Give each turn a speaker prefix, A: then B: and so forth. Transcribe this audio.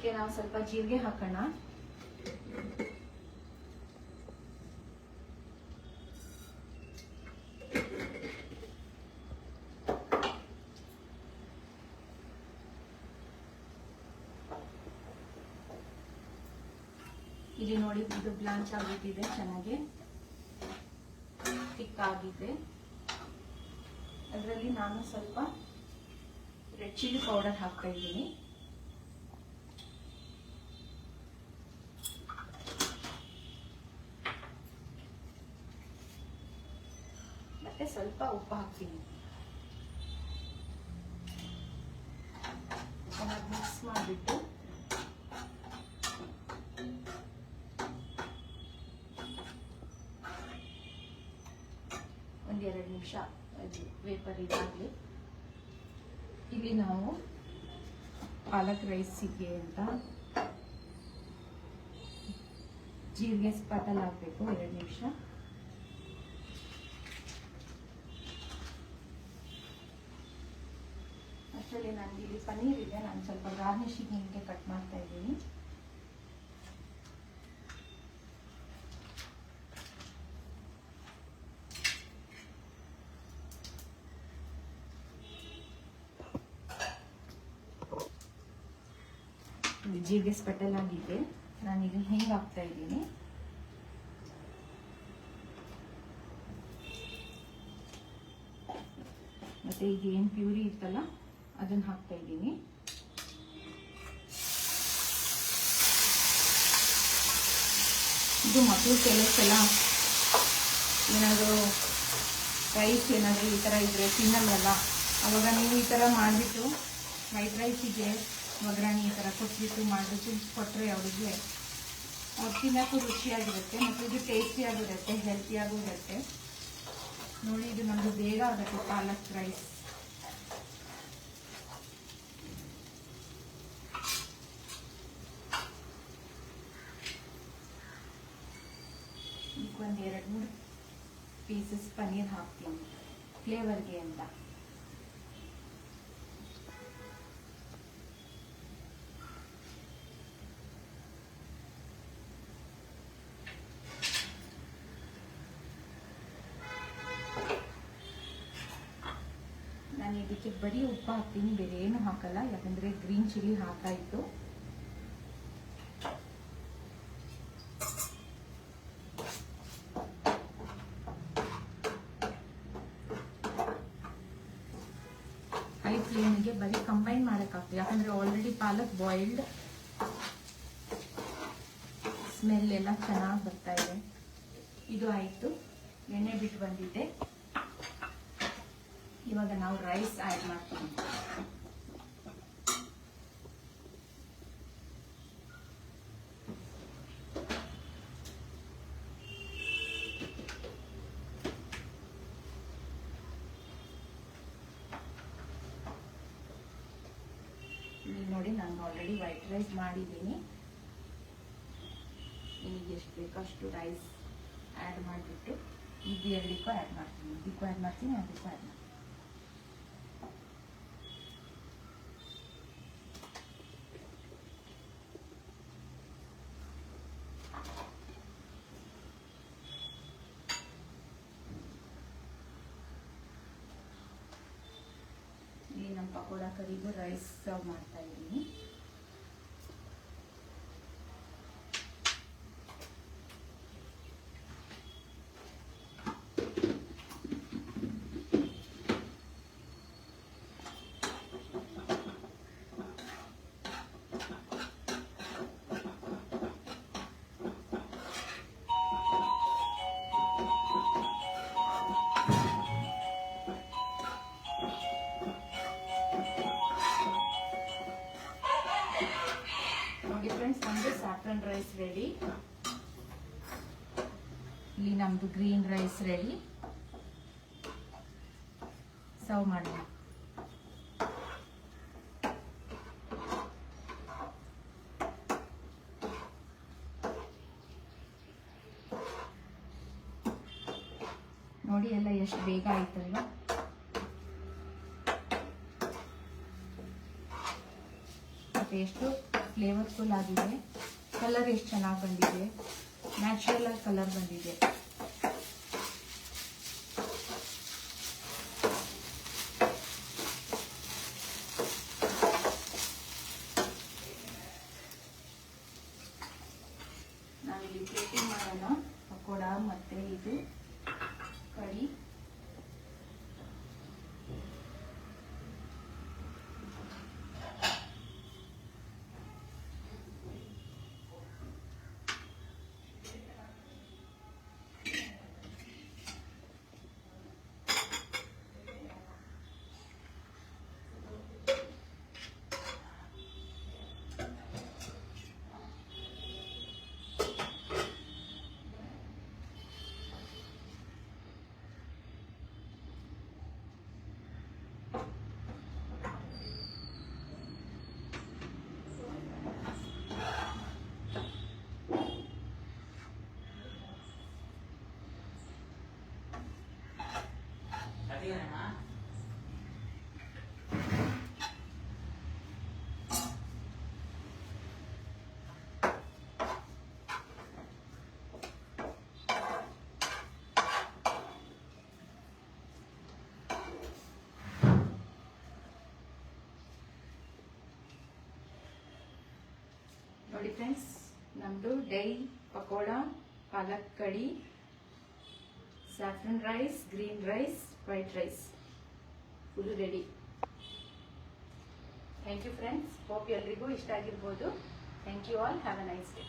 A: ಇದಕ್ಕೆ ನಾವು ಸ್ವಲ್ಪ ಜೀರಿಗೆ ಹಾಕೋಣ. ಇಲ್ಲಿ ನೋಡಿ, ಇದು ಬ್ಲಾಂಚ್ ಆಗಿಬಿಟ್ಟಿದೆ, ಚೆನ್ನಾಗಿ ಥಿಕ್ ಆಗಿದೆ. ಅದರಲ್ಲಿ ನಾನು ಸ್ವಲ್ಪ ರೆಡ್ ಚಿಲ್ಲಿ ಪೌಡರ್ ಹಾಕ್ತಾ ಇದ್ದೀನಿ. ಮತ್ತೆ ಸ್ವಲ್ಪ ಉಪ್ಪು ಹಾಕ್ತೀನಿ. ಚೆನ್ನಾಗಿ ಮಿಕ್ಸ್ ಮಾಡಿಬಿಟ್ಟು ಒಂದೆರಡು ನಿಮಿಷ ವೇಪರ್ ಇದಾಗಲಿ. ಇಲ್ಲಿ ನಾವು ಪಾಲಕ್ ರೈಸಿಗೆ ಅಂತ ಜೀರಿಗೆ ಸ್ಪಟಲ್ ಹಾಕಬೇಕು. 2 ನಿಮಿಷ. ಅಷ್ಟರಲ್ಲಿ ನನಗೆ ಇಲ್ಲಿ ಪನ್ನೀರ್ ಇದೆ, ನಾನು ಸ್ವಲ್ಪ ಗಾರ್ನಿಶಿಂಗ್ ಹಿಂಗೆ ಕಟ್ ಮಾಡ್ತಾ ಇದ್ದೀನಿ. ಜೀರಿಗೆ ಸ್ಪೆಟಲ್ ಆಗಿದೆ, ನಾನೀಗ ಹಿಂಗೆ ಹಾಕ್ತಾ ಇದ್ದೀನಿ. ಮತ್ತೆ ಈಗ ಏನು ಪ್ಯೂರಿ ಇತ್ತಲ್ಲ ಅದನ್ನ ಹಾಕ್ತಾ ಇದ್ದೀನಿ. ಇದು ಮಕ್ಕಳು ಕೆಲಸೆಲ್ಲ ಏನಾದರೂ ರೈಸ್ ಏನಾದರೂ ಈ ಥರ ಇದ್ರೆ ತಿನ್ನಲ್ವಲ್ಲ, ಅವಾಗ ನೀವು ಈ ಥರ ಮಾಡಿಬಿಟ್ಟು ವೈಟ್ ರೈಸಿಗೆ ಒಗ್ಗರಣೆ ಈ ಥರ ಕೊಟ್ಬಿಟ್ಟು ಮಾಡಿಬಿಟ್ಟು ಕೊಟ್ಟರೆ ಅವರಿಗೆ ಅವ್ರು ತಿನ್ನೋಕ್ಕೂ ರುಚಿಯಾಗಿರುತ್ತೆ ಮತ್ತು ಇದು ಟೇಸ್ಟಿಯಾಗಿರುತ್ತೆ, ಹೆಲ್ತಿಯಾಗೂ ಇರುತ್ತೆ. ನೋಡಿ, ಇದು ನಮ್ಮದು ಬೇಗ ಆಗುತ್ತೆ ಪಾಲಕ್ ರೈಸ್. ಈಗ ಒಂದು 2-3 ಪೀಸಸ್ ಪನ್ನೀರ್ ಹಾಕ್ತೀನಿ ಫ್ಲೇವರ್ಗೆ ಅಂತ. ನಾನು ಇದಕ್ಕೆ ಬರೀ ಉಪ್ಪು ಹಾಕ್ತೀನಿ, ಬೇರೆ ಏನು ಹಾಕಲ್ಲ, ಯಾಕಂದರೆ ಗ್ರೀನ್ ಚಿಲ್ಲಿ ಹಾಕಾಯಿತು. ಹೈ ಫ್ಲೇಮಿಗೆ ಬರೀ ಕಂಬೈನ್ ಮಾಡೋಕ್ಕಾಗ್ತದೆ, ಯಾಕಂದರೆ ಆಲ್ರೆಡಿ ಪಾಲಕ್ ಬಾಯ್ಲ್ಡ್, ಸ್ಮೆಲ್ ಎಲ್ಲ ಚೆನ್ನಾಗಿ ಬರ್ತಾ ಇದೆ. ಇದು ಆಯಿತು, ಎಣ್ಣೆ ಬಿಟ್ಟು ಬಂದಿದೆ. ಇವಾಗ ನಾವು ರೈಸ್ ಆ್ಯಡ್ ಮಾಡ್ತೀವಿ. ಇಲ್ಲಿ ನೋಡಿ, ನಾನು ಆಲ್ರೆಡಿ ವೈಟ್ ರೈಸ್ ಮಾಡಿದ್ದೀನಿ. ಈಗ ಎಷ್ಟು ಬೇಕೋ ಅಷ್ಟು ರೈಸ್ ಆ್ಯಡ್ ಮಾಡಿಬಿಟ್ಟು ಇದು ಎರಡಕ್ಕೂ ಆ್ಯಡ್ ಮಾಡ್ತೀನಿ, ಇದಕ್ಕೂ ಆ್ಯಡ್ ಮಾಡ್ತೀನಿ, ಅದಕ್ಕೂ ಆ್ಯಡ್ ಮಾಡ್ತೀನಿ. ಇಲ್ಲಿ ನಮ್ಮ ಪಕೋಡ ಕರಿಗೂ ರೈಸ್ ಸರ್ವ್ ಮಾಡ್ತಾ ಇದ್ದೀನಿ. ನಮ್ಮದು ಸ್ಯಾಫ್ರನ್ ರೈಸ್ ರೆಡಿ. ಇಲ್ಲಿ ನಮ್ಮದು ಗ್ರೀನ್ ರೈಸ್ ರೆಡಿ. ಸರ್ವ್ ಮಾಡೋಣ. ನೋಡಿ ಎಲ್ಲ ಎಷ್ಟು ಬೇಗ ಆಯ್ತಲ್ವಾ. ಮತ್ತೆ ಎಷ್ಟು ಫ್ಲೇವರ್ಫುಲ್ ಆಗಿದೆ. ಕಲರ್ ಎಷ್ಟು ಚೆನ್ನಾಗಿ ಬಂದಿದೆ, ನ್ಯಾಚುರಲ್ ಆಗಿ ಕಲರ್ ಬಂದಿದೆ. ನಾವಿಲ್ಲಿ ಪ್ಲೇಟಿಂಗ್ ಮಾಡೋಣ. ಪಕೋಡ ಮತ್ತೆ ಇದು ಕಡಿ. ನೋಡಿ ಫ್ರೆಂಡ್ಸ್, ನಮ್ಮದು dye pakoda, palak kadhi, saffron rice, green rice, white rice full ready. Thank you friends. Hope ಎಲ್ರಿಗೂ ಇಷ್ಟ ಆಗಿರ್ಬೋದು. Thank you all. Have a nice day.